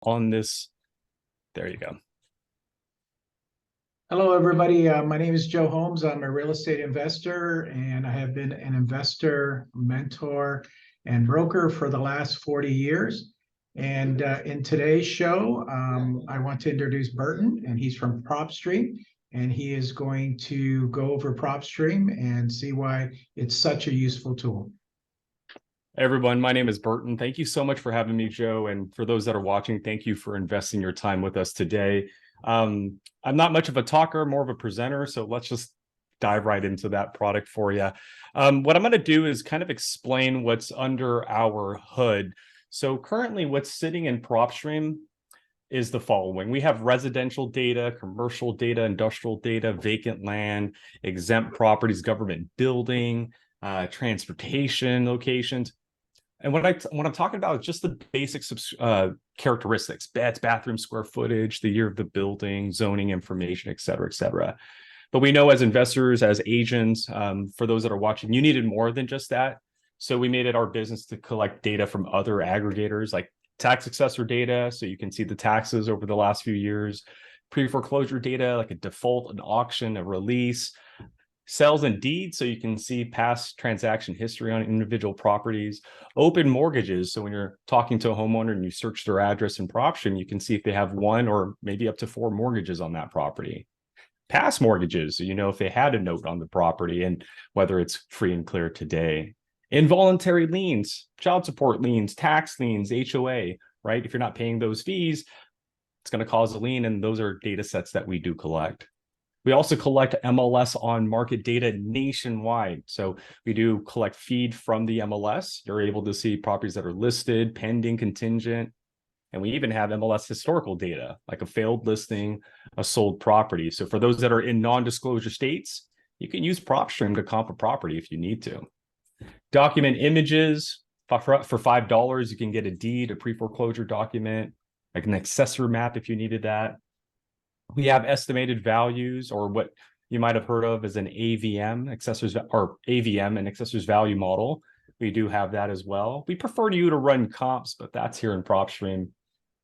on this. There you go. Hello, everybody. My name is Joe Homs. I'm a real estate investor, and I have been an investor, mentor, and broker for the last 40 years. And in today's show, I want to introduce Burton, and he's from Propstream, and he is going to go over Propstream and see why it's such a useful tool. Hey everyone, my name is Burton. Thank you so much for having me, Joe. And for those that are watching, thank you for investing your time with us today. I'm not much of a talker, more of a presenter. So let's just dive right into that product for you. What I'm going to do is kind of explain what's under our hood. So currently what's sitting in Propstream is the following. We have residential data, commercial data, industrial data, vacant land, exempt properties, government building, transportation locations. And what I'm talking about is just the basic characteristics: beds, bathroom, square footage, the year of the building, zoning information, et cetera, et cetera. But we know as investors, as agents, for those that are watching, you needed more than just that. So we made it our business to collect data from other aggregators like tax assessor data, so you can see the taxes over the last few years, pre-foreclosure data like a default, an auction, a release, sales and deeds, so you can see past transaction history on individual properties, open mortgages, so when you're talking to a homeowner and you search their address in Propstream, you can see if they have one or maybe up to 4 mortgages on that property. Past mortgages, so you know if they had a note on the property and whether it's free and clear today. Involuntary liens, child support liens, tax liens, HOA, right? If you're not paying those fees, it's going to cause a lien, and those are data sets that we do collect. We also collect MLS on market data nationwide. So we do collect feed from the MLS. You're able to see properties that are listed, pending, contingent. And we even have MLS historical data, like a failed listing, a sold property. So for those that are in non-disclosure states, you can use Propstream to comp a property if you need to. Document images. For $5, you can get a deed, a pre-foreclosure document, like an accessor map if you needed that. We have estimated values, or what you might have heard of as an AVM, AVM, an accessories value model. We do have that as well. We prefer you to run comps, but that's here in Propstream.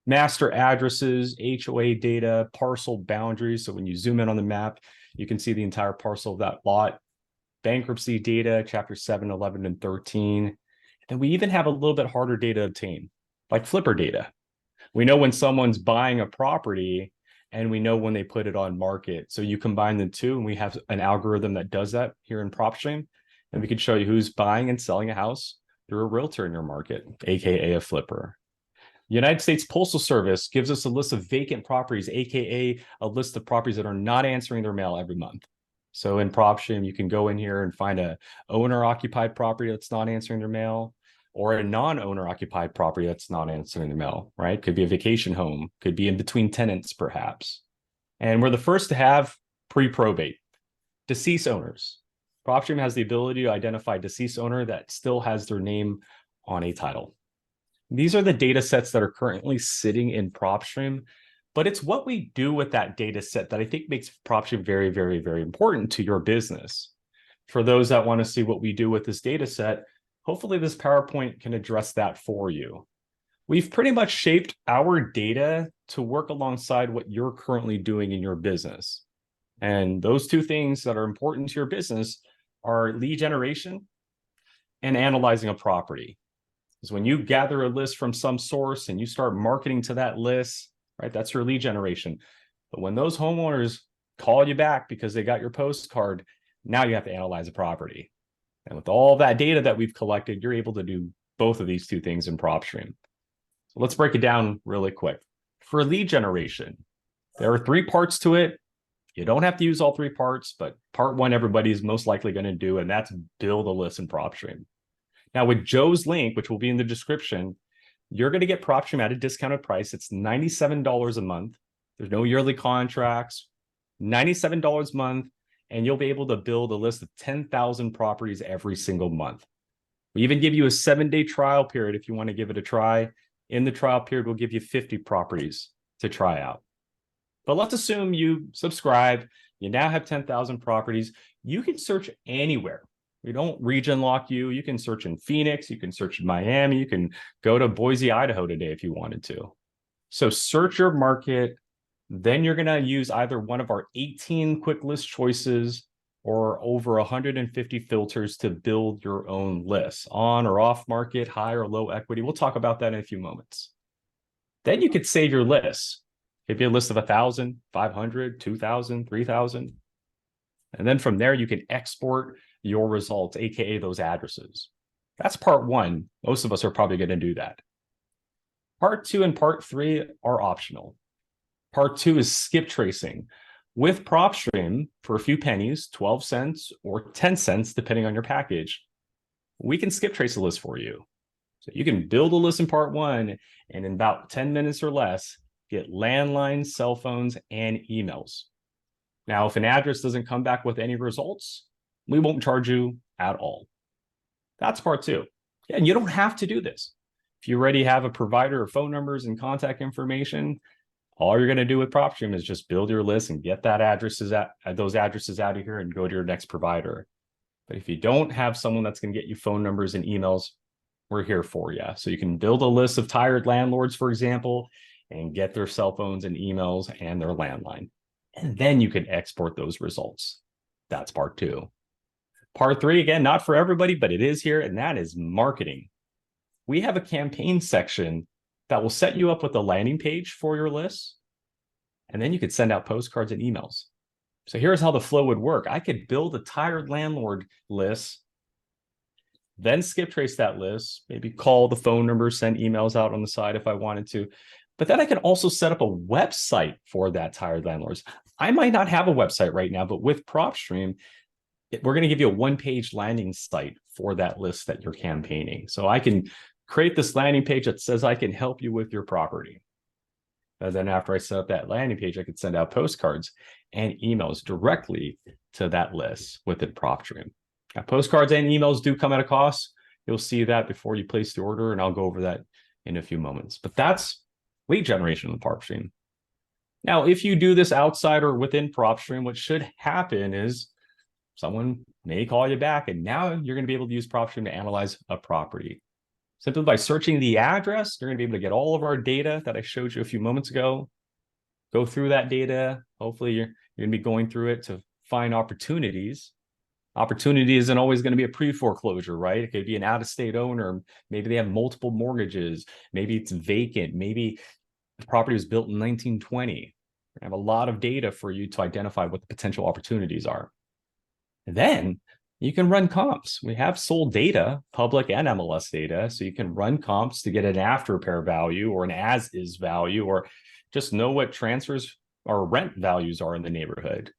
Master addresses, HOA data, parcel boundaries. So when you zoom in on the map, you can see the entire parcel of that lot. Bankruptcy data, chapter 7, 11, and 13. And we even have a little bit harder data to obtain, like flipper data. We know when someone's buying a property, and we know when they put it on market. So you combine the two, and we have an algorithm that does that here in Propstream. And we can show you who's buying and selling a house through a realtor in your market, AKA a flipper. United States Postal Service gives us a list of vacant properties, AKA a list of properties that are not answering their mail every month. So in Propstream, you can go in here and find a owner-occupied property that's not answering their mail, or a non-owner occupied property that's not answering the mail, right? Could be a vacation home, could be in between tenants, perhaps. And we're the first to have pre-probate. Deceased owners. Propstream has the ability to identify deceased owner that still has their name on a title. These are the data sets that are currently sitting in Propstream, but it's what we do with that data set that I think makes Propstream very, very, very important to your business. For those that want to see what we do with this data set, hopefully this PowerPoint can address that for you. We've pretty much shaped our data to work alongside what you're currently doing in your business. And those two things that are important to your business are lead generation and analyzing a property. Because when you gather a list from some source and you start marketing to that list, right, that's your lead generation. But when those homeowners call you back because they got your postcard, now you have to analyze a property. And with all that data that we've collected, you're able to do both of these two things in Propstream. So let's break it down really quick. For lead generation, there are 3 parts to it. You don't have to use all 3 parts, but part 1, everybody is most likely going to do, and that's build a list in Propstream. Now with Joe's link, which will be in the description, you're going to get Propstream at a discounted price. It's $97 a month. There's no yearly contracts, $97 a month. And you'll be able to build a list of 10,000 properties every single month. We even give you a 7-day trial period if you want to give it a try. In the trial period, we'll give you 50 properties to try out. But let's assume you subscribe, you now have 10,000 properties. You can search anywhere. We don't region lock you. You can search in Phoenix, you can search in Miami, you can go to Boise, Idaho today if you wanted to. So search your market, then you're going to use either one of our 18 quick list choices or over 150 filters to build your own lists on or off market, high or low equity. We'll talk about that in a few moments. Then you could save your lists. If you have a list of 1,000, 500, 2,000, 3,000. And then from there, you can export your results, AKA those addresses. That's part one. Most of us are probably going to do that. Part two and part three are optional. Part two is skip tracing. With Propstream, for a few pennies, 12 cents or 10 cents, depending on your package, we can skip trace a list for you. So you can build a list in part one, and in about 10 minutes or less, get landlines, cell phones, and emails. Now, if an address doesn't come back with any results, we won't charge you at all. That's part two. And you don't have to do this. If you already have a provider of phone numbers and contact information, all you're going to do with Propstream is just build your list and get those addresses out of here and go to your next provider. But if you don't have someone that's going to get you phone numbers and emails, we're here for you. So you can build a list of tired landlords, for example, and get their cell phones and emails and their landline. And then you can export those results. That's part two. Part three, again, not for everybody, but it is here, and that is marketing. We have a campaign section that will set you up with a landing page for your list, and then you could send out postcards and emails. So here's how the flow would work. I could build a tired landlord list, then skip trace that list, maybe call the phone number, send emails out on the side if I wanted to. But then I can also set up a website for that tired landlords. I might not have a website right now, but with Propstream, we're going to give you a one-page landing site for that list that you're campaigning. So I can create this landing page that says I can help you with your property. And then after I set up that landing page, I could send out postcards and emails directly to that list within Propstream. Now, postcards and emails do come at a cost. You'll see that before you place the order, and I'll go over that in a few moments. But that's lead generation in Propstream. Now, if you do this outside or within Propstream, what should happen is someone may call you back, and now you're going to be able to use Propstream to analyze a property. Simply by searching the address, you're going to be able to get all of our data that I showed you a few moments ago, go through that data. Hopefully, you're going to be going through it to find opportunities. Opportunity isn't always going to be a pre-foreclosure, right? It could be an out-of-state owner. Maybe they have multiple mortgages. Maybe it's vacant. Maybe the property was built in 1920. I have a lot of data for you to identify what the potential opportunities are. And then you can run comps. We have sold data, public and MLS data, so you can run comps to get an after repair value or an as-is value, or just know what transfers or rent values are in the neighborhood.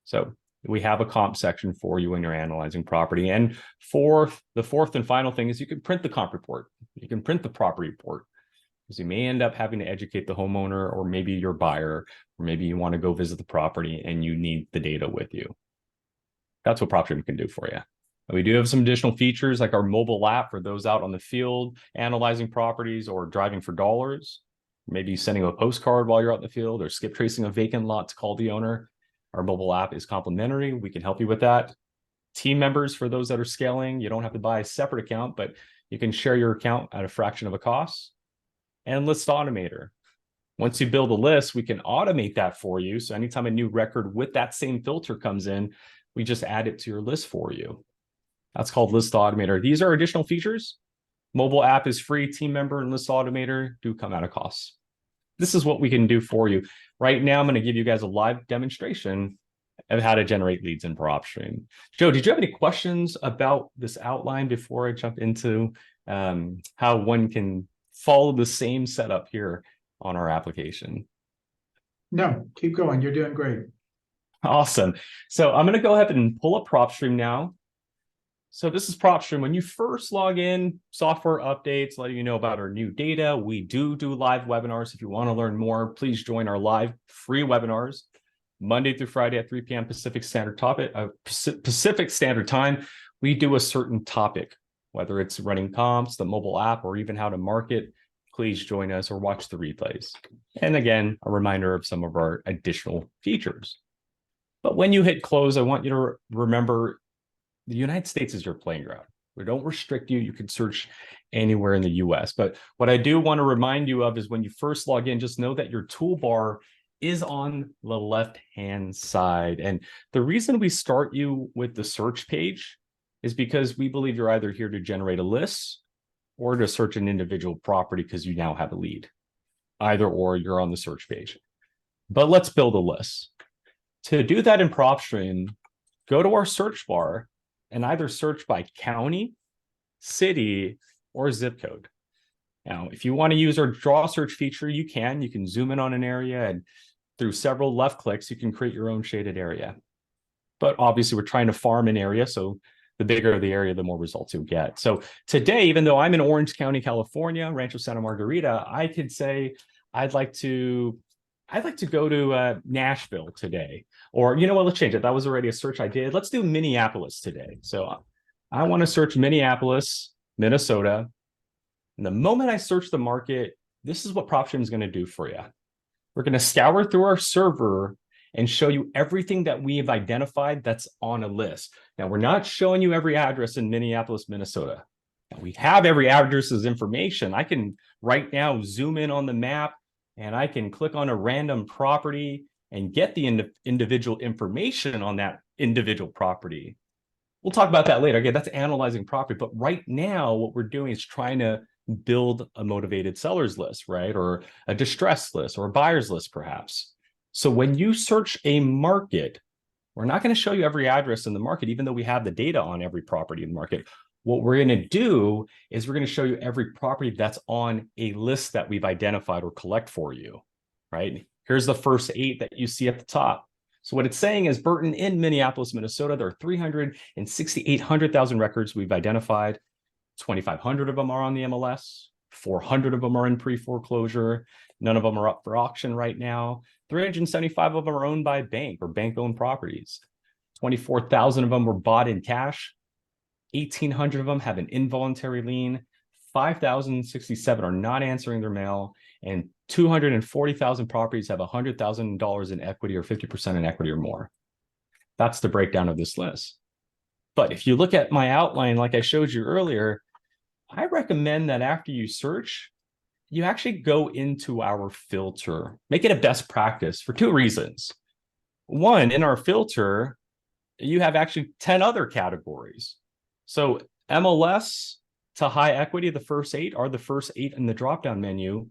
So we have a comp section for you when you're analyzing property. And the fourth and final thing is you can print the comp report. You can print the property report, because you may end up having to educate the homeowner, or maybe your buyer, or maybe you want to go visit the property and you need the data with you. That's what Propstream can do for you. We do have some additional features like our mobile app for those out on the field analyzing properties or driving for dollars. Maybe sending a postcard while you're out in the field, or skip tracing a vacant lot to call the owner. Our mobile app is complimentary. We can help you with that. Team members, for those that are scaling, you don't have to buy a separate account, but you can share your account at a fraction of a cost. And List Automator. Once you build a list, we can automate that for you. So anytime a new record with that same filter comes in, we just add it to your list for you. That's called List Automator. These are additional features. Mobile app is free. Team member and List Automator do come at a cost. This is what we can do for you. Right now, I'm going to give you guys a live demonstration of how to generate leads in Propstream. Joe, did you have any questions about this outline before I jump into how one can follow the same setup here on our application? No, keep going. You're doing great. Awesome. So I'm going to go ahead and pull up Propstream now. So this is Propstream. When you first log in, software updates, letting you know about our new data. We do live webinars. If you want to learn more, please join our live free webinars Monday through Friday at 3 p.m. Pacific Standard Time. We do a certain topic, whether it's running comps, the mobile app, or even how to market. Please join us or watch the replays. And again, a reminder of some of our additional features. But when you hit close, I want you to remember the United States is your playing ground. We don't restrict you. You can search anywhere in the US. But what I do want to remind you of is when you first log in, just know that your toolbar is on the left-hand side. And the reason we start you with the search page is because we believe you're either here to generate a list or to search an individual property because you now have a lead. Either or, you're on the search page. But let's build a list. To do that in Propstream, go to our search bar and either search by county, city, or zip code. Now, if you want to use our draw search feature, you can. You can zoom in on an area, and through several left clicks, you can create your own shaded area. But obviously, we're trying to farm an area, so the bigger the area, the more results you'll get. So today, even though I'm in Orange County, California, Rancho Santa Margarita, I could say I'd like to go to Nashville today. Or, you know what, let's change it. That was already a search I did. Let's do Minneapolis today. So I want to search Minneapolis, Minnesota. And the moment I search the market, this is what Propstream is going to do for you. We're going to scour through our server and show you everything that we have identified that's on a list. Now, we're not showing you every address in Minneapolis, Minnesota. Now, we have every address's information. I can right now zoom in on the map, and I can click on a random property and get the individual information on that individual property. We'll talk about that later. Again, that's analyzing property. But right now, what we're doing is trying to build a motivated sellers list, right? Or a distressed list or a buyer's list, perhaps. So when you search a market, we're not going to show you every address in the market, even though we have the data on every property in the market. What we're going to do is we're going to show you every property that's on a list that we've identified or collect for you, right? Here's the first 8 that you see at the top. So what it's saying is, Burton, in Minneapolis, Minnesota, there are 368,000 records we've identified. 2,500 of them are on the MLS. 400 of them are in pre-foreclosure. None of them are up for auction right now. 375 of them are owned by a bank or bank-owned properties. 24,000 of them were bought in cash. 1,800 of them have an involuntary lien. 5,067 are not answering their mail. And 240,000 properties have $100,000 in equity or 50% in equity or more. That's the breakdown of this list. But if you look at my outline, like I showed you earlier, I recommend that after you search, you actually go into our filter. Make it a best practice for 2 reasons. One, in our filter, you have actually 10 other categories. So MLS to high equity, the first 8 are the first 8 in the drop-down menu,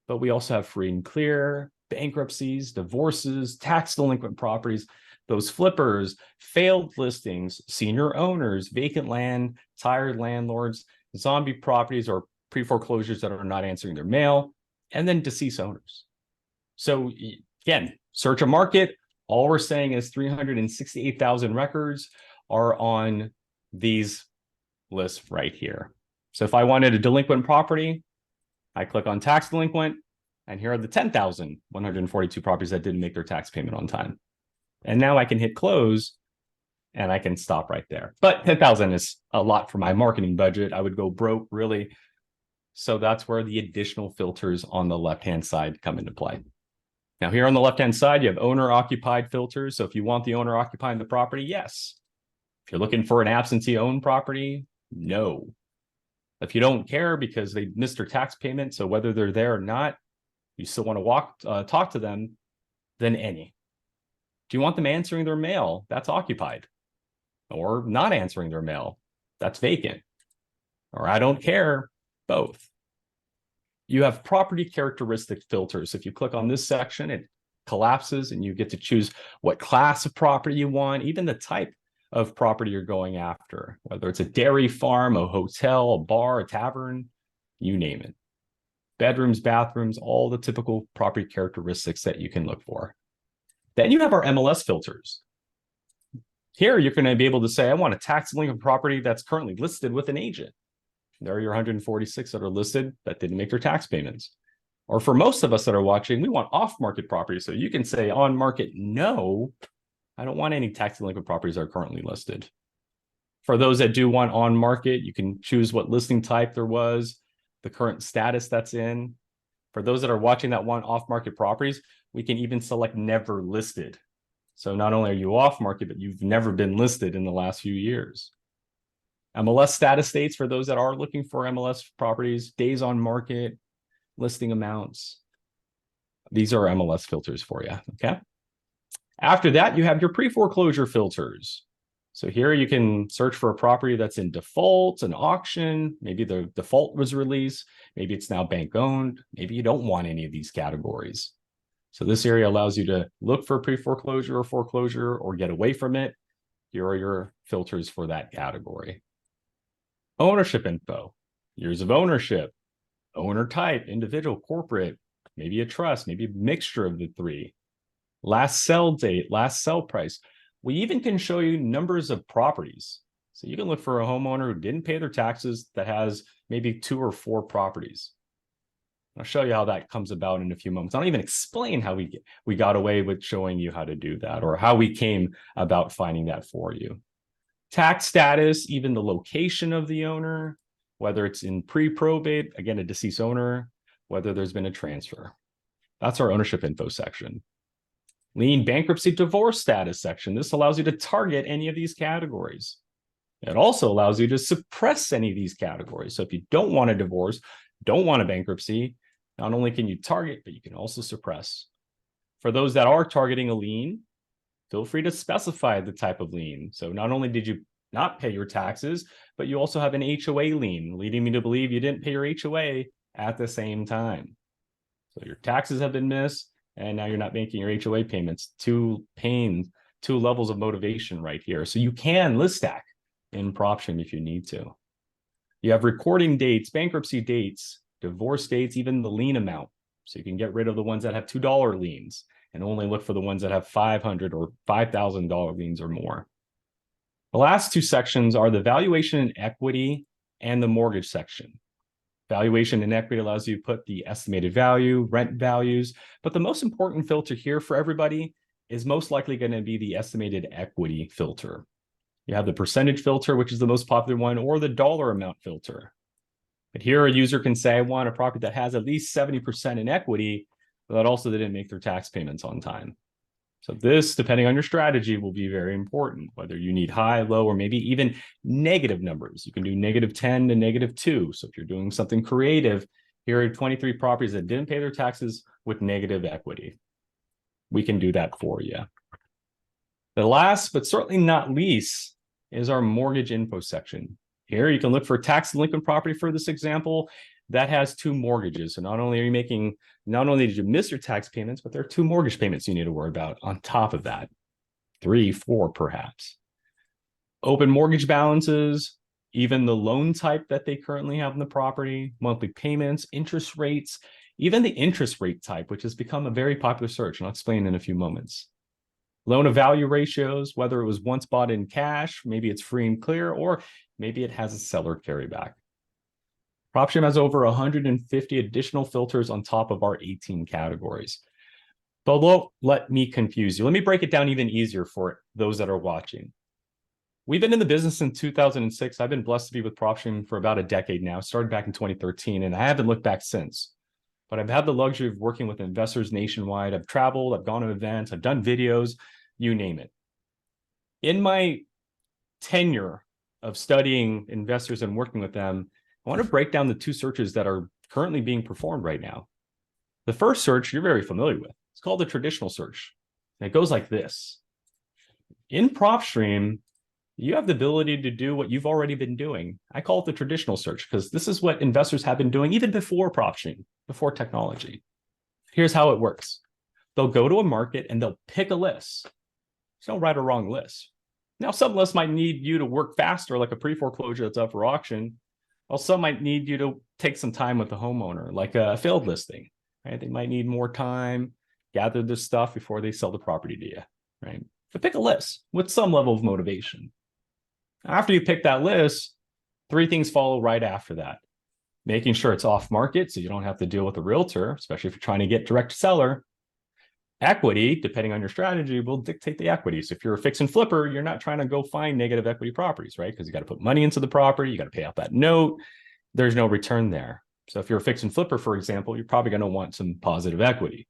but we also have free and clear, bankruptcies, divorces, tax delinquent properties, those flippers, failed listings, senior owners, vacant land, tired landlords, zombie properties or pre-foreclosures that are not answering their mail, and then deceased owners. So again, search a market. All we're saying is 368,000 records are on these lists right here. So if I wanted a delinquent property, I click on tax delinquent, and here are the 10,142 properties that didn't make their tax payment on time. And now I can hit close, and I can stop right there. But 10,000 is a lot for my marketing budget. I would go broke, really. So that's where the additional filters on the left-hand side come into play. Now, here on the left-hand side, you have owner-occupied filters. So if you want the owner occupying the property, yes. If you're looking for an absentee-owned property, no. If you don't care because they missed their tax payment, so whether they're there or not, you still want to talk to them, then any. Do you want them answering their mail? That's occupied. Or not answering their mail? That's vacant. Or I don't care, both. You have property characteristic filters. If you click on this section, it collapses and you get to choose what class of property you want, even the type of property you're going after, whether it's a dairy farm, a hotel, a bar, a tavern, you name it. Bedrooms, bathrooms, all the typical property characteristics that you can look for. Then you have our MLS filters. Here, you're going to be able to say, I want a tax delinquent property that's currently listed with an agent. There are your 146 that are listed that didn't make their tax payments. Or for most of us that are watching, we want off-market properties. So you can say on market, no, I don't want any tax delinquent properties that are currently listed. For those that do want on market, you can choose what listing type there was, the current status that's in. For those that are watching that want off-market properties, we can even select never listed. So not only are you off market, but you've never been listed in the last few years. MLS status dates for those that are looking for MLS properties, days on market, listing amounts. These are MLS filters for you, okay? After that, you have your pre-foreclosure filters. So here you can search for a property that's in default, an auction, maybe the default was released, maybe it's now bank owned, maybe you don't want any of these categories. So this area allows you to look for pre-foreclosure or foreclosure or get away from it. Here are your filters for that category. Ownership info, years of ownership, owner type, individual, corporate, maybe a trust, maybe a mixture of the three. Last sell date, last sell price. We even can show you numbers of properties. So you can look for a homeowner who didn't pay their taxes that has maybe 2 or 4 properties. I'll show you how that comes about in a few moments. I don't even explain how we got away with showing you how to do that or how we came about finding that for you. Tax status, even the location of the owner, whether it's in pre-probate, again, a deceased owner, whether there's been a transfer. That's our ownership info section. Lien, bankruptcy, divorce status section. This allows you to target any of these categories. It also allows you to suppress any of these categories. So if you don't want a divorce, don't want a bankruptcy, not only can you target, but you can also suppress. For those that are targeting a lien, feel free to specify the type of lien. So not only did you not pay your taxes, but you also have an HOA lien, leading me to believe you didn't pay your HOA at the same time. So your taxes have been missed, and now you're not making your HOA payments. Two levels of motivation right here. So you can list stack in Propstream if you need to. You have recording dates, bankruptcy dates, divorce dates, even the lien amount. So you can get rid of the ones that have $2 liens and only look for the ones that have $500 or $5,000 liens or more. The last two sections are the valuation and equity and the mortgage section. Valuation and equity allows you to put the estimated value, rent values, but the most important filter here for everybody is most likely going to be the estimated equity filter. You have the percentage filter, which is the most popular one, or the dollar amount filter. But here a user can say, I want a property that has at least 70% in equity, but that also didn't make their tax payments on time. So this, depending on your strategy, will be very important, whether you need high, low, or maybe even negative numbers. You can do -10 to -2. So if you're doing something creative, here are 23 properties that didn't pay their taxes with negative equity. We can do that for you. The last, but certainly not least, is our mortgage info section. Here you can look for a tax delinquent property for this example that has 2 mortgages. So not only did you miss your tax payments, but there are 2 mortgage payments you need to worry about on top of that. 3, 4, perhaps. Open mortgage balances, even the loan type that they currently have in the property, monthly payments, interest rates, even the interest rate type, which has become a very popular search, and I'll explain in a few moments. Loan to value ratios, whether it was once bought in cash, maybe it's free and clear, or maybe it has a seller carryback. Propstream has over 150 additional filters on top of our 18 categories. But let me confuse you. Let me break it down even easier for those that are watching. We've been in the business since 2006. I've been blessed to be with Propstream for about a decade now. Started back in 2013, and I haven't looked back since. But I've had the luxury of working with investors nationwide. I've traveled, I've gone to events, I've done videos, you name it. In my tenure of studying investors and working with them, I want to break down the 2 searches that are currently being performed right now. The first search you're very familiar with. It's called the traditional search. And it goes like this. In Propstream, you have the ability to do what you've already been doing. I call it the traditional search because this is what investors have been doing even before Propstream, before technology. Here's how it works. They'll go to a market and they'll pick a list. There's no right or wrong list. Now, some lists might need you to work faster, like a pre-foreclosure that's up for auction. Well, some might need you to take some time with the homeowner, like a failed listing, right? They might need more time, gather this stuff before they sell the property to you, right? So pick a list with some level of motivation. After you pick that list, 3 things follow right after that. Making sure it's off market so you don't have to deal with a realtor, especially if you're trying to get direct seller. Equity, depending on your strategy, will dictate the equity. So if you're a fix and flipper, you're not trying to go find negative equity properties, right? Because you got to put money into the property, you got to pay out that note. There's no return there. So if you're a fix and flipper, for example, you're probably going to want some positive equity.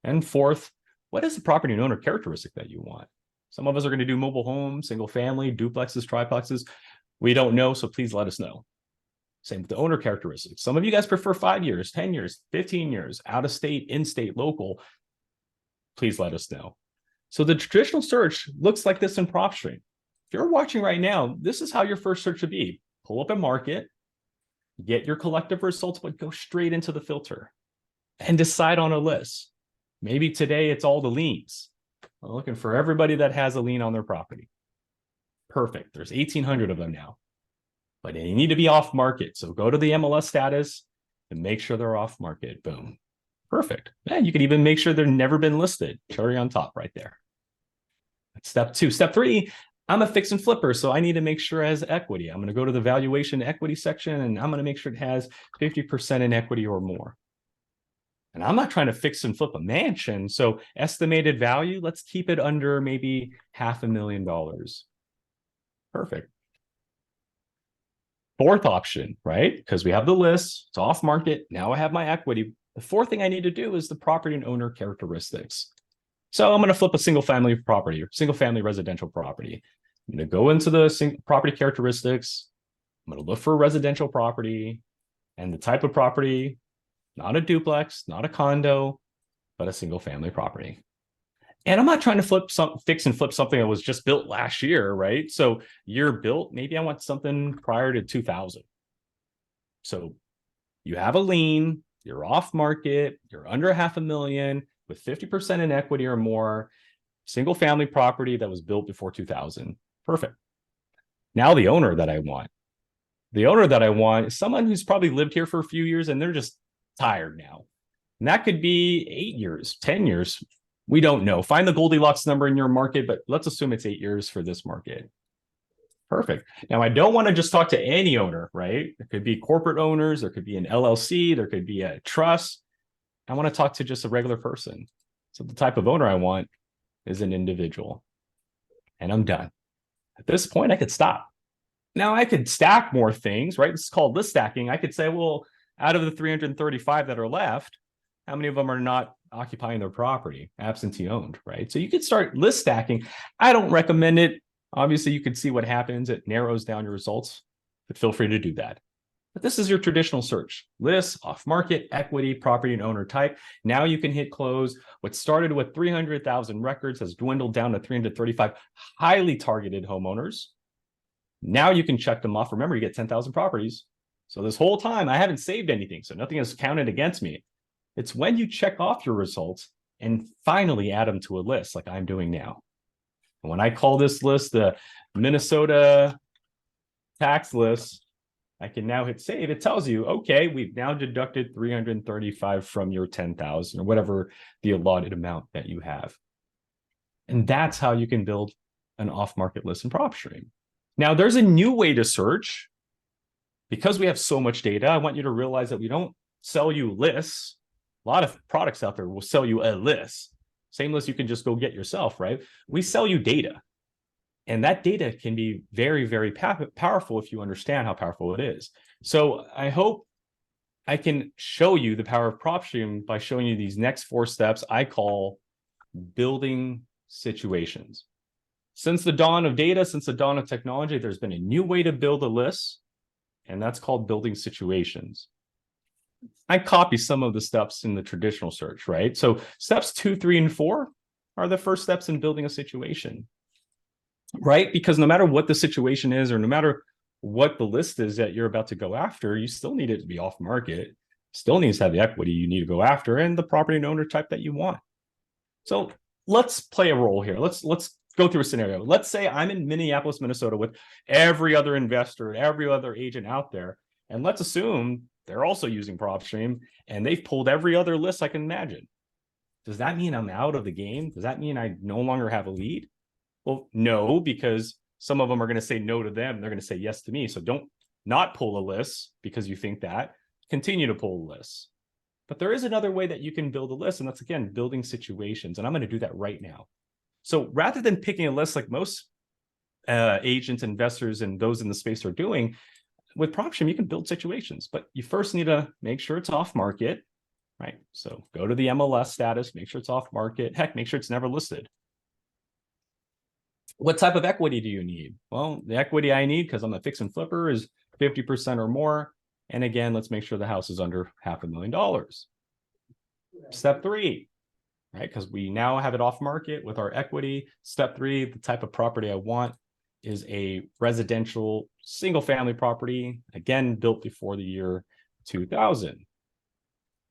And fourth, what is the property and owner characteristic that you want? Some of us are going to do mobile homes, single family, duplexes, triplexes. We don't know, so please let us know. Same with the owner characteristics. Some of you guys prefer 5 years, 10 years, 15 years, out of state, in-state, local. Please let us know. So the traditional search looks like this in Propstream. If you're watching right now, this is how your first search should be. Pull up a market, get your collective results, but go straight into the filter and decide on a list. Maybe today it's all the liens. I'm looking for everybody that has a lien on their property. Perfect. There's 1,800 of them now, but they need to be off market. So go to the MLS status and make sure they're off market. Boom. Perfect. And you can even make sure they've never been listed. Cherry on top right there. That's step 2. Step 3, I'm a fix and flipper, so I need to make sure it has equity. I'm going to go to the valuation equity section, and I'm going to make sure it has 50% in equity or more. And I'm not trying to fix and flip a mansion. So estimated value, let's keep it under maybe $500,000. Perfect. Fourth option, right? Because we have the list, it's off market. Now I have my equity. The fourth thing I need to do is the property and owner characteristics. So I'm going to flip a single family property or single family residential property. I'm going to go into the property characteristics. I'm going to look for a residential property and the type of property, not a duplex, not a condo, but a single family property. And I'm not trying to fix and flip something that was just built last year, right? So year built, maybe I want something prior to 2000. So you have a lien, you're off market, you're under $500,000 with 50% in equity or more, single family property that was built before 2000. Perfect. Now the owner that I want. The owner that I want is someone who's probably lived here for a few years and they're just tired now. And that could be 8 years, 10 years. We don't know. Find the Goldilocks number in your market, but let's assume it's 8 years for this market. Perfect. Now, I don't want to just talk to any owner, right? There could be corporate owners. There could be an LLC. There could be a trust. I want to talk to just a regular person. So the type of owner I want is an individual. And I'm done. At this point, I could stop. Now, I could stack more things, right? This is called list stacking. I could say, well, out of the 335 that are left, how many of them are not occupying their property, absentee owned, right? So you could start list stacking. I don't recommend it. Obviously, you can see what happens. It narrows down your results, but feel free to do that. But this is your traditional search. List, off-market, equity, property, and owner type. Now you can hit close. What started with 300,000 records has dwindled down to 335 highly targeted homeowners. Now you can check them off. Remember, you get 10,000 properties. So this whole time, I haven't saved anything, so nothing is counted against me. It's when you check off your results and finally add them to a list like I'm doing now. And when I call this list the Minnesota tax list, I can now hit save. It tells you, okay, we've now deducted 335 from your 10,000 or whatever the allotted amount that you have. And that's how you can build an off-market list in Propstream. Now, there's a new way to search. Because we have so much data, I want you to realize that we don't sell you lists. A lot of products out there will sell you a list. Same list you can just go get yourself, right? We sell you data. And that data can be very, very powerful if you understand how powerful it is. So I hope I can show you the power of Propstream by showing you these next 4 steps I call building situations. Since the dawn of data, since the dawn of technology, there's been a new way to build a list, and that's called building situations. I copy some of the steps in the traditional search, right? So steps 2, 3, and 4 are the first steps in building a situation, right? Because no matter what the situation is, or no matter what the list is that you're about to go after, you still need it to be off market, still needs to have the equity you need to go after, and the property and owner type that you want. So let's play a role here. Let's go through a scenario. Let's say I'm in Minneapolis, Minnesota with every other investor and every other agent out there. And let's assume they're also using Propstream and they've pulled every other list I can imagine. Does that mean I'm out of the game? Does that mean I no longer have a lead? Well, no, because some of them are going to say no to them. They're going to say yes to me. So don't not pull a list because you think that. Continue to pull lists. But there is another way that you can build a list. And that's, again, building situations. And I'm going to do that right now. So rather than picking a list like most agents, investors, and those in the space are doing, with Propstream, you can build situations, but you first need to make sure it's off market, right? So go to the MLS status, make sure it's off market. Heck, make sure it's never listed. What type of equity do you need? Well, the equity I need, because I'm a fix and flipper, is 50% or more. And again, let's make sure the house is under $500,000. Step 3, right? Because we now have it off market with our equity. Step 3, the type of property I want is a residential single family property, again, built before the year 2000.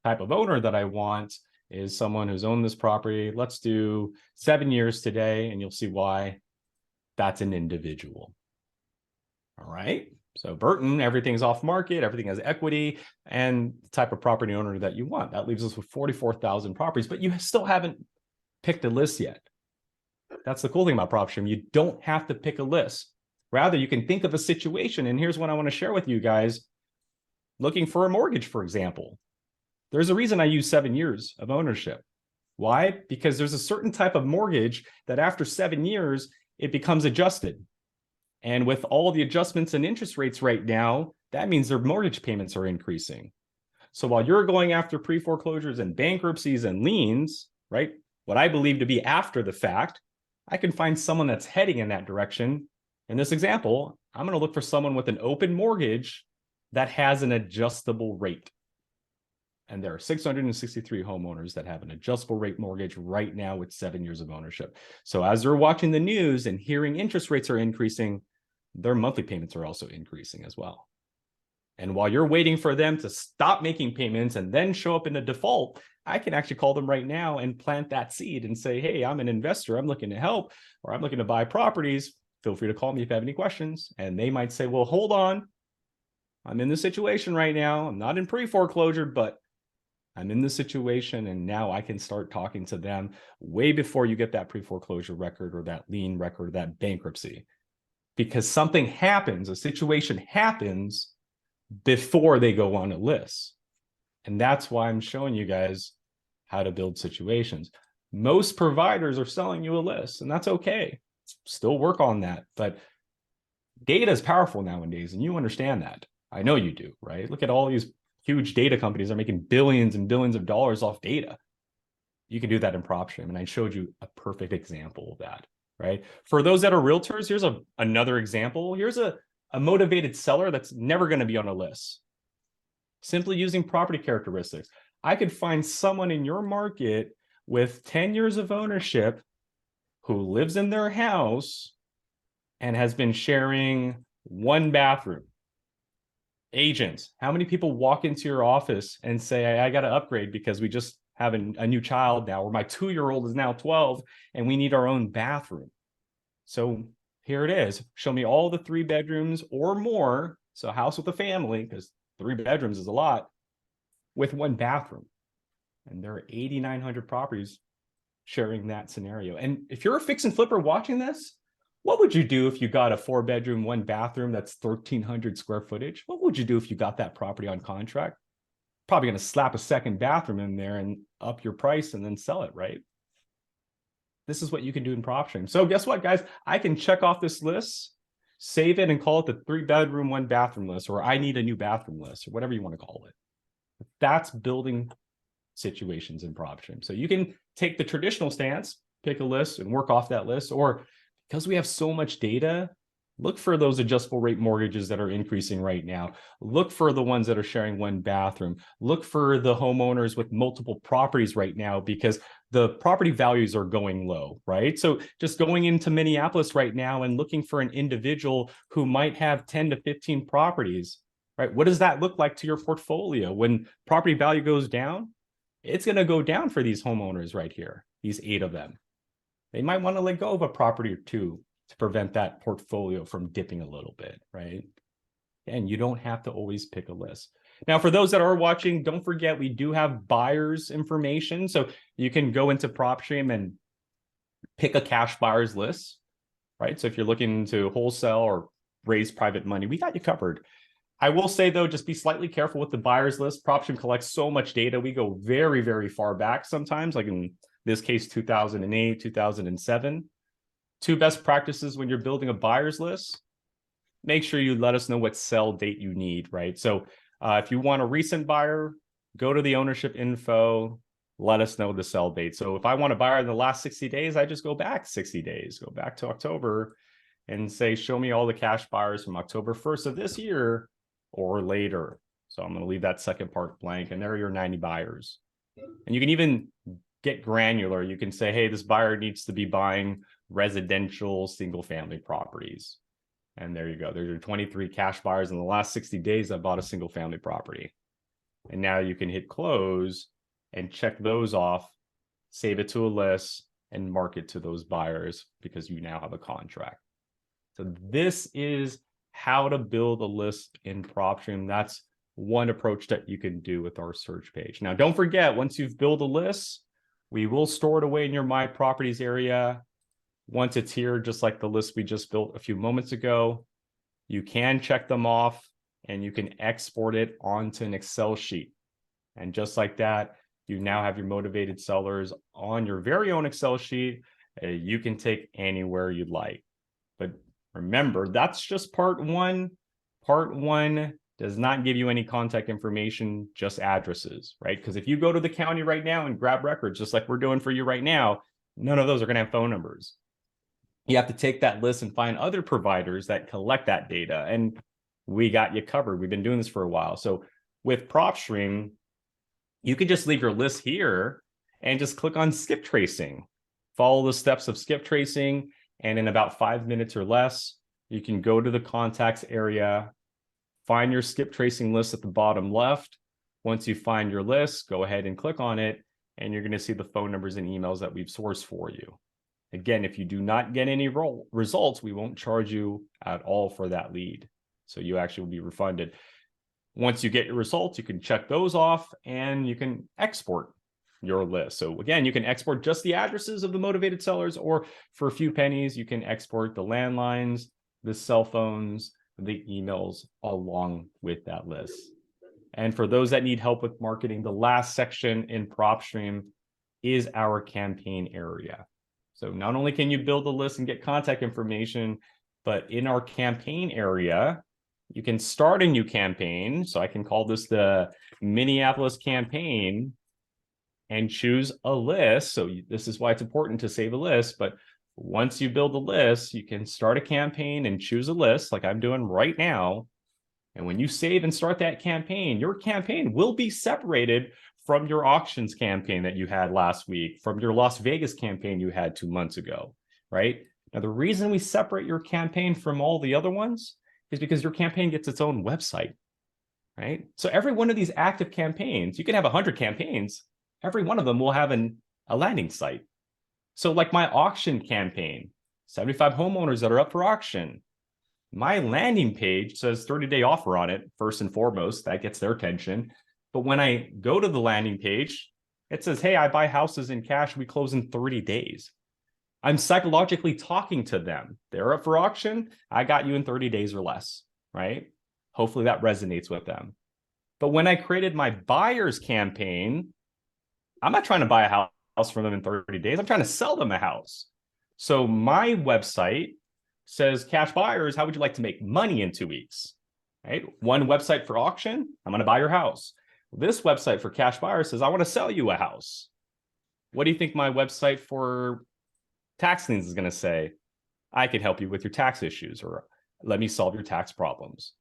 Type of owner that I want is someone who's owned this property. Let's do 7 years today, and you'll see why. That's an individual. All right. So Burton, everything's off market, everything has equity, and the type of property owner that you want. That leaves us with 44,000 properties, but you still haven't picked a list yet. That's the cool thing about Propstream. You don't have to pick a list. Rather, you can think of a situation, and here's what I want to share with you guys. Looking for a mortgage, for example. There's a reason I use 7 years of ownership. Why? Because there's a certain type of mortgage that after 7 years, it becomes adjusted. And with all the adjustments in interest rates right now, that means their mortgage payments are increasing. So while you're going after pre-foreclosures and bankruptcies and liens, right, what I believe to be after the fact, I can find someone that's heading in that direction. In this example, I'm going to look for someone with an open mortgage that has an adjustable rate. And there are 663 homeowners that have an adjustable rate mortgage right now with 7 years of ownership. So as they're watching the news and hearing interest rates are increasing, their monthly payments are also increasing as well. And while you're waiting for them to stop making payments and then show up in a default, I can actually call them right now and plant that seed and say, hey, I'm an investor. I'm looking to help, or I'm looking to buy properties. Feel free to call me if you have any questions. And they might say, well, hold on. I'm in this situation right now. I'm not in pre-foreclosure, but I'm in this situation, and now I can start talking to them way before you get that pre-foreclosure record or that lien record or that bankruptcy. Because something happens, a situation happens before they go on a list. And that's why I'm showing you guys how to build situations. Most providers are selling you a list, and that's okay. Still work on that. But data is powerful nowadays, and you understand that. I know you do, right? Look at all these huge data companies are making billions and billions of dollars off data. You can do that in Propstream, and I showed you a perfect example of that, right? For those that are realtors, here's another example. Here's a motivated seller that's never going to be on a list. Simply using property characteristics. I could find someone in your market with 10 years of ownership who lives in their house and has been sharing one bathroom. Agents, how many people walk into your office and say, I got to upgrade because we just have a new child now, or my 2-year-old is now 12 and we need our own bathroom? So here it is. Show me all the 3 bedrooms or more. So a house with a family, because 3 bedrooms is a lot, with 1 bathroom. And there are 8,900 properties sharing that scenario. And if you're a fix and flipper watching this, what would you do if you got a 4-bedroom, 1 bathroom that's 1,300 square footage? What would you do if you got that property on contract? Probably going to slap a 2nd bathroom in there and up your price and then sell it, right? This is what you can do in Propstream. So guess what, guys? I can check off this list, save it, and call it the 3-bedroom, 1 bathroom list, or I need a new bathroom list, or whatever you want to call it. That's building situations in Propstream. So you can take the traditional stance, pick a list and work off that list, or because we have so much data, look for those adjustable rate mortgages that are increasing right now. Look for the ones that are sharing 1 bathroom. Look for the homeowners with multiple properties right now, because the property values are going low, right? So just going into Minneapolis right now and looking for an individual who might have 10 to 15 properties, right? What does that look like to your portfolio? When property value goes down, it's going to go down for these homeowners right here, these 8 of them. They might want to let go of a property or 2 to prevent that portfolio from dipping a little bit, right? And you don't have to always pick a list. Now, for those that are watching, don't forget we do have buyers information. So you can go into Propstream and pick a cash buyers list, right? So if you're looking to wholesale or raise private money, we got you covered. I will say, though, just be slightly careful with the buyers list. Propstream collects so much data. We go very, very far back sometimes, like in this case, 2008, 2007. 2 best practices when you're building a buyer's list: make sure you let us know what sell date you need, right? So if you want a recent buyer, go to the ownership info, let us know the sell date. So if I want to buy in the last 60 days, I just go back 60 days, go back to October and say, show me all the cash buyers from October 1st of this year or later. So I'm going to leave that second part blank, and there are your 90 buyers. And you can even get granular. You can say, hey, this buyer needs to be buying residential single family properties. And there you go. There's your 23 cash buyers in the last 60 days that bought a single family property. And now you can hit close and check those off, save it to a list, and market to those buyers because you now have a contract. So this is how to build a list in Propstream. That's one approach that you can do with our search page. Now, don't forget, once you've built a list, we will store it away in your My Properties area. Once it's here, just like the list we just built a few moments ago, you can check them off and you can export it onto an Excel sheet. And just like that, you now have your motivated sellers on your very own Excel sheet. You can take anywhere you'd like. But remember, that's just part one. Part one does not give you any contact information, just addresses, right? Because if you go to the county right now and grab records, just like we're doing for you right now, none of those are going to have phone numbers. You have to take that list and find other providers that collect that data. And we got you covered. We've been doing this for a while. So with Propstream, you can just leave your list here and just click on skip tracing. Follow the steps of skip tracing. And in about 5 minutes or less, you can go to the contacts area, find your skip tracing list at the bottom left. Once you find your list, go ahead and click on it, and you're going to see the phone numbers and emails that we've sourced for you. Again, if you do not get any results, we won't charge you at all for that lead. So you actually will be refunded. Once you get your results, you can check those off and you can export your list. So again, you can export just the addresses of the motivated sellers, or for a few pennies, you can export the landlines, the cell phones, the emails along with that list. And for those that need help with marketing, the last section in Propstream is our campaign area. So not only can you build a list and get contact information, but in our campaign area, you can start a new campaign. So I can call this the Minneapolis campaign and choose a list. So this is why it's important to save a list. But once you build a list, you can start a campaign and choose a list like I'm doing right now. And when you save and start that campaign, your campaign will be separated from your auctions campaign that you had last week, from your Las Vegas campaign you had 2 months ago, right? Now, the reason we separate your campaign from all the other ones is because your campaign gets its own website, right? So every one of these active campaigns, you can have 100 campaigns, every one of them will have a landing site. So like my auction campaign, 75 homeowners that are up for auction, my landing page says 30-day offer on it, first and foremost. That gets their attention. But when I go to the landing page, it says, hey, I buy houses in cash. We close in 30 days. I'm psychologically talking to them. They're up for auction. I got you in 30 days or less, right? Hopefully that resonates with them. But when I created my buyers campaign, I'm not trying to buy a house from them in 30 days. I'm trying to sell them a house. So my website says, cash buyers, how would you like to make money in 2 weeks? Right? One website for auction, I'm going to buy your house. This website for cash buyers says, I want to sell you a house. What do you think my website for tax liens is going to say? I can help you with your tax issues, or let me solve your tax problems.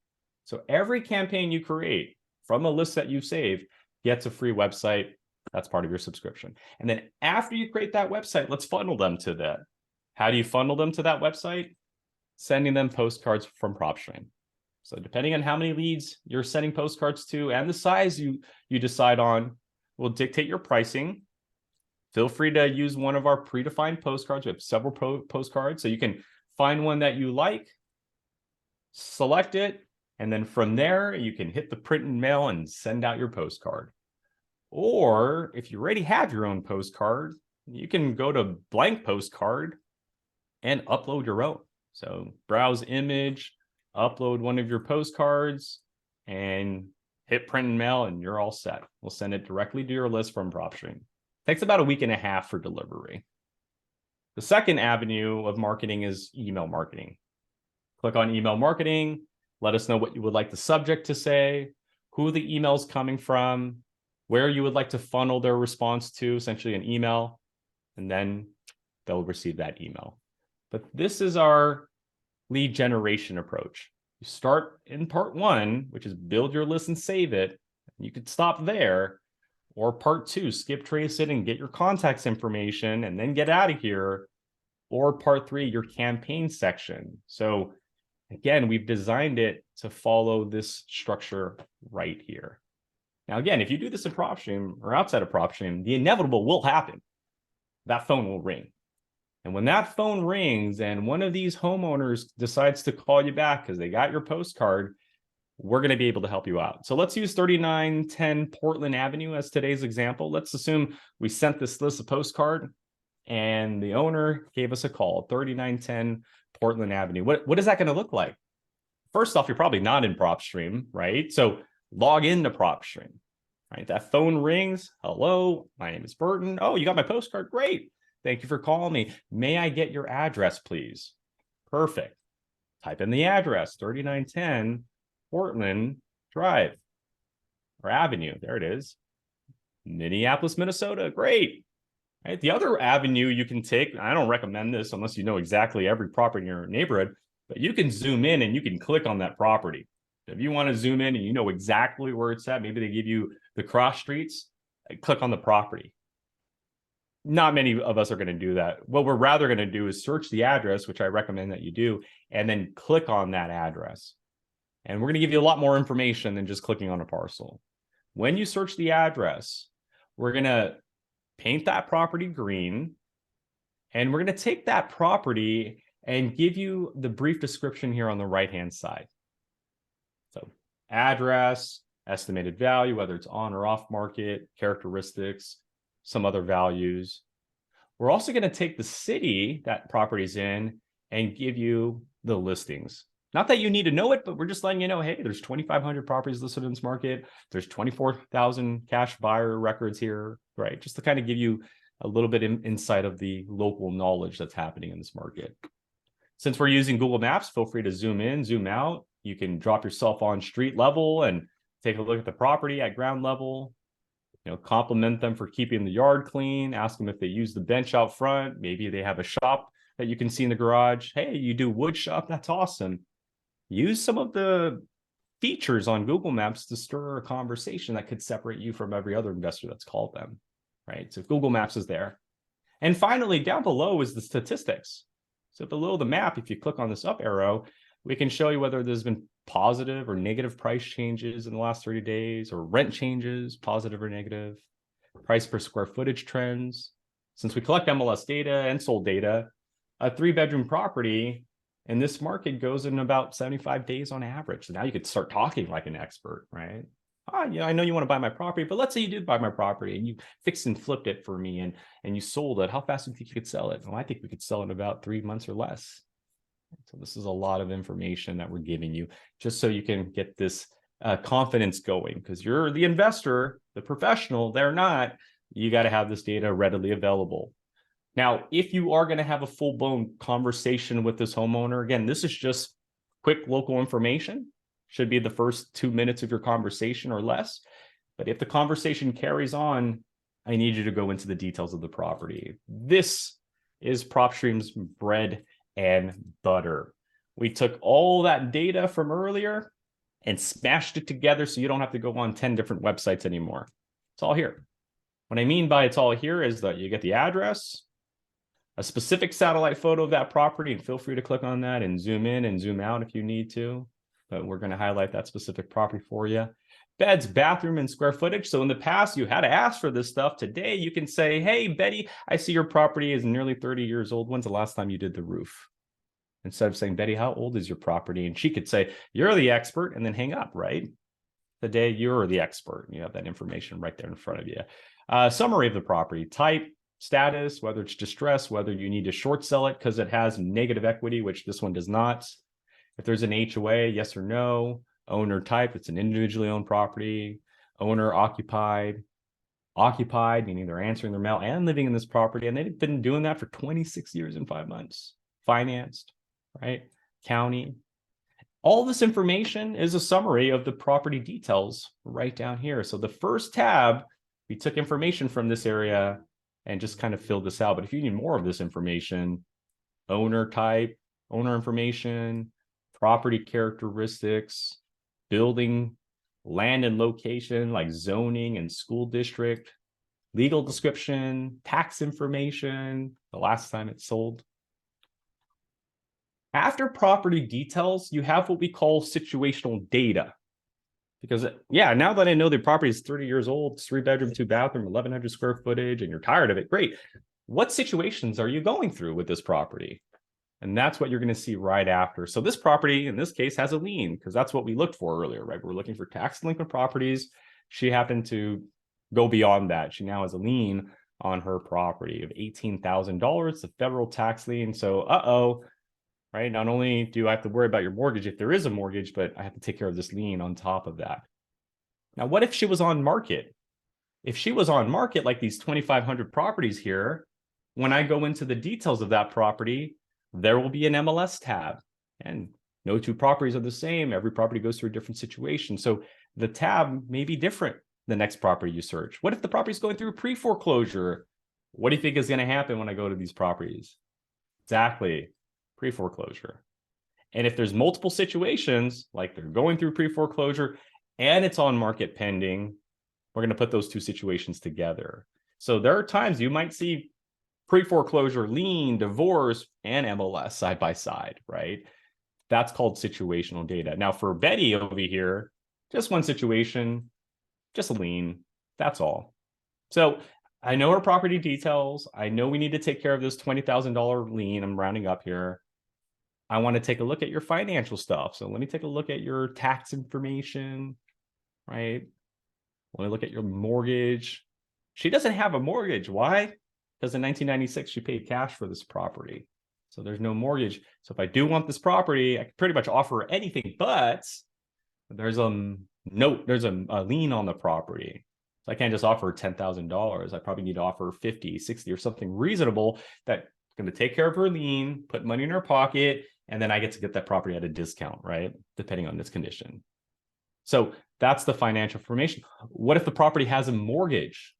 So every campaign you create from a list that you've saved gets a free website. That's part of your subscription. And then after you create that website, let's funnel them to that. How do you funnel them to that website? Sending them postcards from Propstream. So depending on how many leads you're sending postcards to and the size you decide on will dictate your pricing. Feel free to use one of our predefined postcards. We have several postcards, so you can find one that you like, select it, and then from there, you can hit the print and mail and send out your postcard. Or if you already have your own postcard, you can go to blank postcard and upload your own. So browse image, upload one of your postcards, and hit print and mail, and you're all set. We'll send it directly to your list from Propstream. Takes about a week and a half for delivery. The second avenue of marketing is email marketing. Click on email marketing. Let us know what you would like the subject to say, who the email is coming from, where you would like to funnel their response to, essentially an email, and then they'll receive that email. But this is our lead generation approach. You start in part one, which is build your list and save it. You could stop there. Or part two, skip trace it and get your contacts information and then get out of here. Or part three, your campaign section. So again, we've designed it to follow this structure right here. Now, again, if you do this in Propstream or outside of Propstream, the inevitable will happen. That phone will ring. And when that phone rings and one of these homeowners decides to call you back because they got your postcard, we're going to be able to help you out. So let's use 3910 Portland Avenue as today's example. Let's assume we sent this list a postcard and the owner gave us a call, 3910 Portland Avenue. What is that going to look like? First off, you're probably not in Propstream, right? So log into Propstream, right? That phone rings. Hello, my name is Burton. Oh, you got my postcard? Great. Thank you for calling me. May I get your address, please? Perfect. Type in the address, 3910 Portland Drive or Avenue. There it is. Minneapolis, Minnesota. Great. Right? The other avenue you can take, I don't recommend this unless you know exactly every property in your neighborhood, but you can zoom in and you can click on that property. If you want to zoom in and you know exactly where it's at, maybe they give you the cross streets, click on the property. Not many of us are going to do that. What we're rather going to do is search the address, which I recommend that you do, and then click on that address. And we're going to give you a lot more information than just clicking on a parcel. When you search the address, we're going to paint that property green, and we're going to take that property and give you the brief description here on the right-hand side. So address, estimated value, whether it's on or off market, characteristics, some other values. We're also going to take the city that property's in and give you the listings. Not that you need to know it, but we're just letting you know, hey, there's 2,500 properties listed in this market. There's 24,000 cash buyer records here, right? Just to kind of give you a little bit insight of the local knowledge that's happening in this market. Since we're using Google Maps, feel free to zoom in, zoom out. You can drop yourself on street level and take a look at the property at ground level. Compliment them for keeping the yard clean. Ask them if they use the bench out front. Maybe they have a shop that you can see in the garage. Hey, you do wood shop? That's awesome. Use some of the features on Google Maps to stir a conversation that could separate you from every other investor that's called them, right? So Google Maps is there. And finally, down below is the statistics. So below the map, if you click on this up arrow, we can show you whether there's been positive or negative price changes in the last 30 days, or rent changes, positive or negative, price per square footage trends. Since we collect MLS data and sold data, a 3-bedroom property in this market goes in about 75 days on average. So now you could start talking like an expert, right? I know you want to buy my property, but let's say you did buy my property and you fixed and flipped it for me and you sold it. How fast do you think you could sell it? Well, I think we could sell it in about 3 months or less. So this is a lot of information that we're giving you just so you can get this confidence going, because you're the investor, the professional, they're not. You got to have this data readily available. Now, if you are going to have a full-blown conversation with this homeowner, again, this is just quick local information. Should be the first 2 minutes of your conversation or less. But if the conversation carries on, I need you to go into the details of the property. This is Propstream's bread and butter. We took all that data from earlier and smashed it together so you don't have to go on 10 different websites anymore. It's all here. What I mean by it's all here is that you get the address, a specific satellite photo of that property, and feel free to click on that and zoom in and zoom out if you need to. But we're going to highlight that specific property for you. Beds, bathroom, and square footage. So in the past, you had to ask for this stuff. Today, you can say, hey, Betty, I see your property is nearly 30 years old. When's the last time you did the roof? Instead of saying, Betty, how old is your property? And she could say, you're the expert, and then hang up, right? Today, you're the expert. You have that information right there in front of you. Summary of the property: type, status, whether it's distressed, whether you need to short sell it because it has negative equity, which this one does not. If there's an HOA, yes or no. Owner type, it's an individually owned property. Owner occupied. Occupied, meaning they're answering their mail and living in this property, and they've been doing that for 26 years and 5 months. Financed, right? County. All this information is a summary of the property details right down here. So the first tab we took information from this area and just kind of filled this out. But if you need more of this information, owner type, owner information, property characteristics, building, land and location like zoning and school district, legal description, tax information, the last time it sold. After property details, you have what we call situational data. Because yeah, now that I know the property is 30 years old, 3-bedroom, 2-bathroom, 1,100 square footage, and you're tired of it, great. What situations are you going through with this property? And that's what you're going to see right after. So this property, in this case, has a lien because that's what we looked for earlier, right? We're looking for tax delinquent properties. She happened to go beyond that. She now has a lien on her property of $18,000. It's a federal tax lien. So, right? Not only do I have to worry about your mortgage if there is a mortgage, but I have to take care of this lien on top of that. Now, what if she was on market? If she was on market like these 2,500 properties here, when I go into the details of that property, there will be an MLS tab, and no two properties are the same. Every property goes through a different situation. So the tab may be different the next property you search. What if the property is going through a pre-foreclosure? What do you think is going to happen when I go to these properties? Exactly, pre-foreclosure. And if there's multiple situations, like they're going through pre-foreclosure and it's on market pending, we're going to put those two situations together. So there are times you might see pre-foreclosure, lien, divorce, and MLS side by side, right? That's called situational data. Now for Betty over here, just one situation, just a lien, that's all. So I know her property details. I know we need to take care of this $20,000 lien. I'm rounding up here. I want to take a look at your financial stuff. So let me take a look at your tax information, right? Let me look at your mortgage. She doesn't have a mortgage. Why? Because in 1996, she paid cash for this property. So there's no mortgage. So if I do want this property, I can pretty much offer her anything, but there's a note, there's a lien on the property. So I can't just offer her $10,000. I probably need to offer her 50, 60 or something reasonable that's going to take care of her lien, put money in her pocket, and then I get to get that property at a discount, right? Depending on its condition. So that's the financial information. What if the property has a mortgage?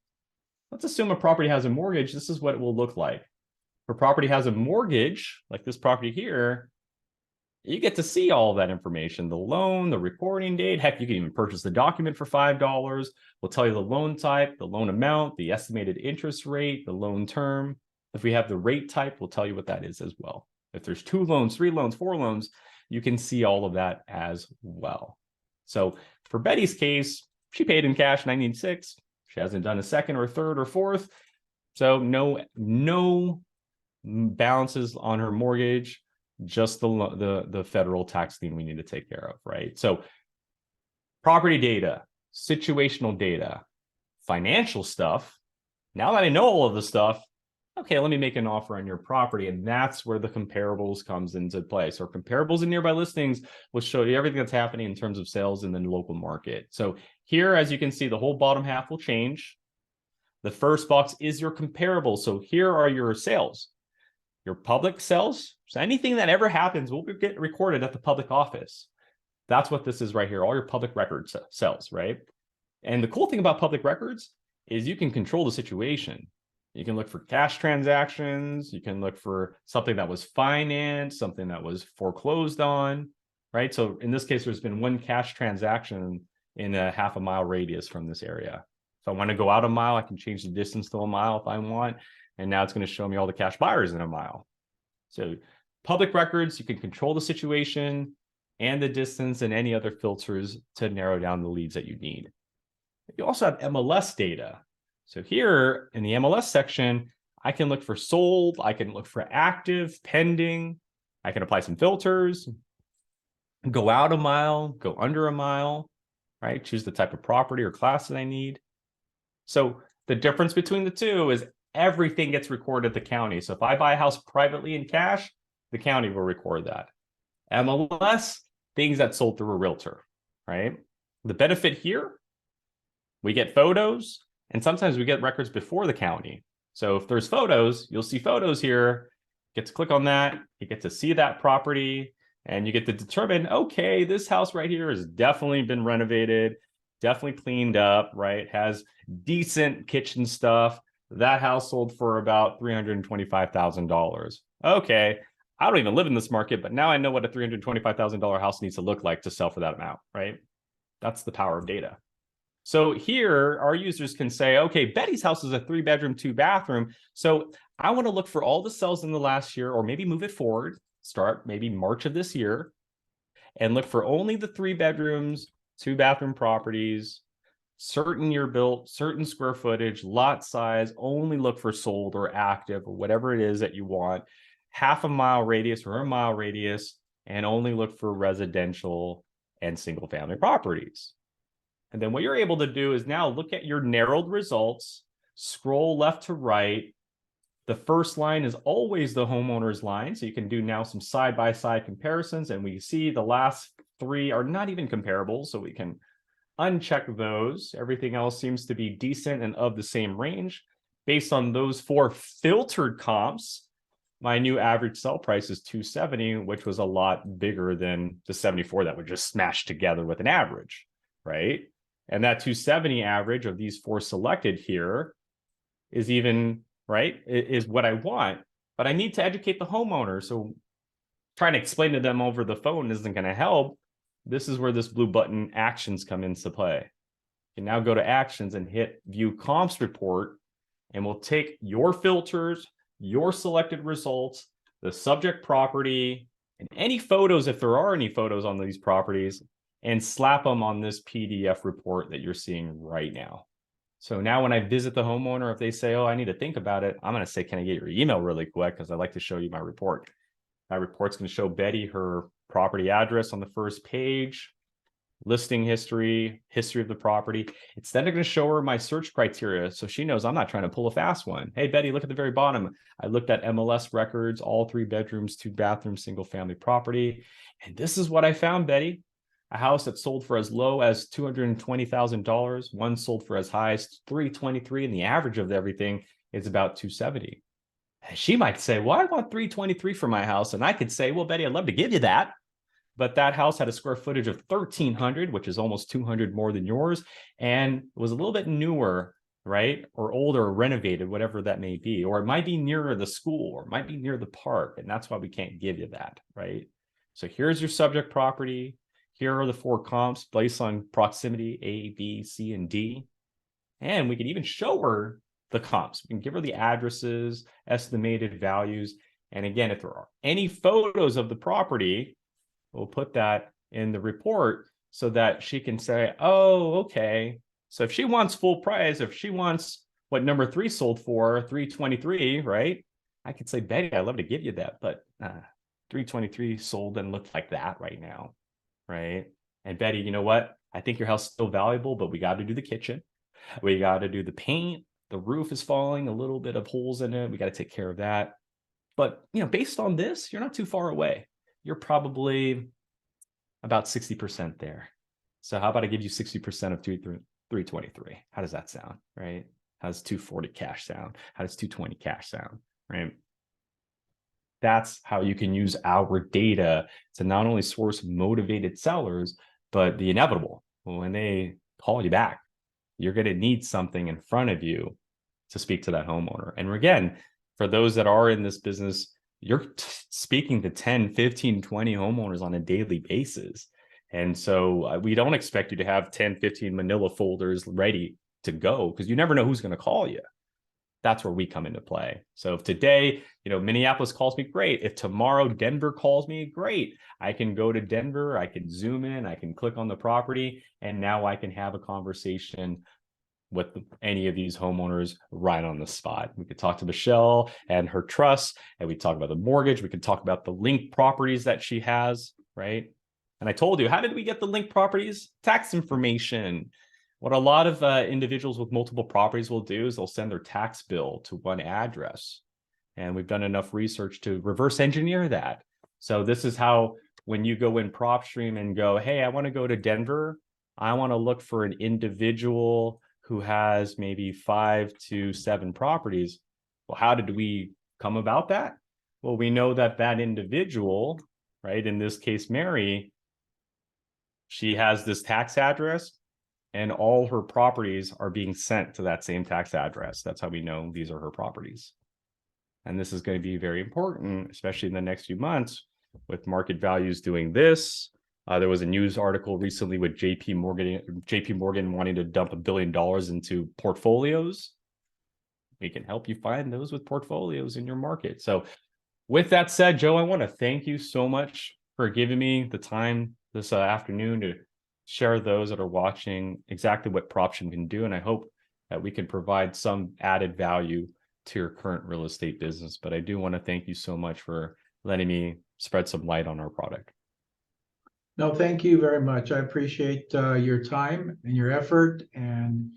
Let's assume a property has a mortgage. This is what it will look like. If a property has a mortgage, like this property here, you get to see all of that information, the loan, the recording date. Heck, you can even purchase the document for $5. We'll tell you the loan type, the loan amount, the estimated interest rate, the loan term. If we have the rate type, we'll tell you what that is as well. If there's 2 loans, 3 loans, 4 loans, you can see all of that as well. So for Betty's case, she paid in cash 1996. She hasn't done a second or third or fourth. So no balances on her mortgage, just the federal tax lien we need to take care of, right? So property data, situational data, financial stuff. Now that I know all of the stuff, okay, let me make an offer on your property. And that's where the comparables comes into play. So comparables and nearby listings will show you everything that's happening in terms of sales in the local market. So here, as you can see, the whole bottom half will change. The first box is your comparable. So here are your sales, your public sales. So anything that ever happens will get recorded at the public office. That's what this is right here, all your public records sales, right? And the cool thing about public records is you can control the situation. You can look for cash transactions. You can look for something that was financed, something that was foreclosed on, right? So in this case, there's been one cash transaction in a half a mile radius from this area. If I want to go out a mile, I can change the distance to a mile if I want. And now it's going to show me all the cash buyers in a mile. So public records, you can control the situation and the distance and any other filters to narrow down the leads that you need. You also have MLS data. So here in the MLS section, I can look for sold, I can look for active, pending, I can apply some filters, go out a mile, go under a mile, right? Choose the type of property or class that I need. So the difference between the two is everything gets recorded at the county. So if I buy a house privately in cash, the county will record that. MLS, things that sold through a realtor, right? The benefit here, we get photos, and sometimes we get records before the county. So if there's photos, you'll see photos here, get to click on that, you get to see that property, and you get to determine, okay, this house right here has definitely been renovated. definitely cleaned up, right? Has decent kitchen stuff. That house sold for about $325,000. Okay, I don't even live in this market, but now I know what a $325,000 house needs to look like to sell for that amount, right? That's the power of data. So here, our users can say, okay, Betty's house is a 3-bedroom, 2-bathroom. So I want to look for all the sales in the last year, or maybe move it forward, start maybe March of this year, and look for only the 3 bedrooms, 2-bathroom properties, certain year built, certain square footage, lot size, only look for sold or active or whatever it is that you want, half a mile radius or a mile radius, and only look for residential and single family properties. And then what you're able to do is now look at your narrowed results, scroll left to right. The first line is always the homeowner's line. So you can do now some side-by-side comparisons. And we see the last 3 are not even comparable. So we can uncheck those. Everything else seems to be decent and of the same range. Based on those 4 filtered comps, my new average sell price is 270, which was a lot bigger than the 74 that would just smash together with an average, right? And that 270 average of these 4 selected here is even, right, is what I want. But I need to educate the homeowner. So trying to explain to them over the phone isn't going to help. This is where this blue button actions come into play. You can now go to actions and hit view comps report, and we'll take your filters, your selected results, the subject property, and any photos, if there are any photos on these properties, and slap them on this PDF report that you're seeing right now. So now when I visit the homeowner, if they say, oh, I need to think about it, I'm going to say, can I get your email really quick? Because I'd like to show you my report. My report's going to show Betty her property address on the first page, listing history, history of the property. It's then going to show her my search criteria. So she knows I'm not trying to pull a fast one. Hey, Betty, look at the very bottom. I looked at MLS records, all 3 bedrooms, 2 bathrooms, single family property. And this is what I found, Betty. A house that sold for as low as $220,000. One sold for as high as $323,000, and the average of everything is about $270,000. She might say, well, I want $323,000 for my house. And I could say, well, Betty, I'd love to give you that. But that house had a square footage of 1,300, which is almost 200 more than yours, and was a little bit newer, right? Or older, or renovated, whatever that may be. Or it might be nearer the school, or it might be near the park. And that's why we can't give you that, right? So here's your subject property. Here are the 4 comps based on proximity, A, B, C, and D. And we can even show her the comps. We can give her the addresses, estimated values. And again, if there are any photos of the property, we'll put that in the report so that she can say, oh, okay. So if she wants full price, if she wants what number 3 sold for, 323, right? I could say, Betty, I'd love to give you that, but 323 sold and look like that right now, right? And Betty, you know what? I think your house is still valuable, but we got to do the kitchen. We got to do the paint. The roof is falling, a little bit of holes in it. We got to take care of that. But, based on this, you're not too far away. You're probably about 60% there. So how about I give you 60% of 323? How does that sound, right? How does 240 cash sound? How does 220 cash sound, right? That's how you can use our data to not only source motivated sellers, but the inevitable. When they call you back, you're going to need something in front of you to speak to that homeowner. And again, for those that are in this business, you're speaking to 10, 15, 20 homeowners on a daily basis. And so we don't expect you to have 10, 15 manila folders ready to go because you never know who's going to call you. That's where we come into play. So if today, Minneapolis calls me, great. If tomorrow Denver calls me, great. I can go to Denver, I can zoom in, I can click on the property, and now I can have a conversation with any of these homeowners right on the spot. We could talk to Michelle and her trust, and we talk about the mortgage. We could talk about the linked properties that she has, right? And I told you, how did we get the linked properties? Tax information. What a lot of individuals with multiple properties will do is they'll send their tax bill to one address. And we've done enough research to reverse engineer that. So this is how, when you go in Propstream and go, hey, I want to go to Denver, I want to look for an individual who has maybe 5 to 7 properties. Well, how did we come about that? Well, we know that that individual, right, in this case, Mary, she has this tax address, and all her properties are being sent to that same tax address. That's how we know these are her properties. And this is going to be very important, especially in the next few months with market values doing this. There was a news article recently with JP Morgan wanting to dump $1 billion into portfolios. We can help you find those with portfolios in your market. So with that said, Joe, I want to thank you so much for giving me the time this afternoon to share those that are watching exactly what Propstream can do. And I hope that we can provide some added value to your current real estate business. But I do want to thank you so much for letting me spread some light on our product. No, thank you very much. I appreciate your time and your effort, and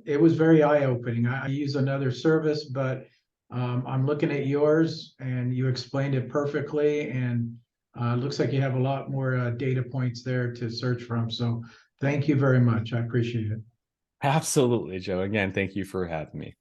it was very eye-opening. I use another service, but I'm looking at yours, and you explained it perfectly, and it looks like you have a lot more data points there to search from. So thank you very much. I appreciate it. Absolutely, Joe. Again, thank you for having me.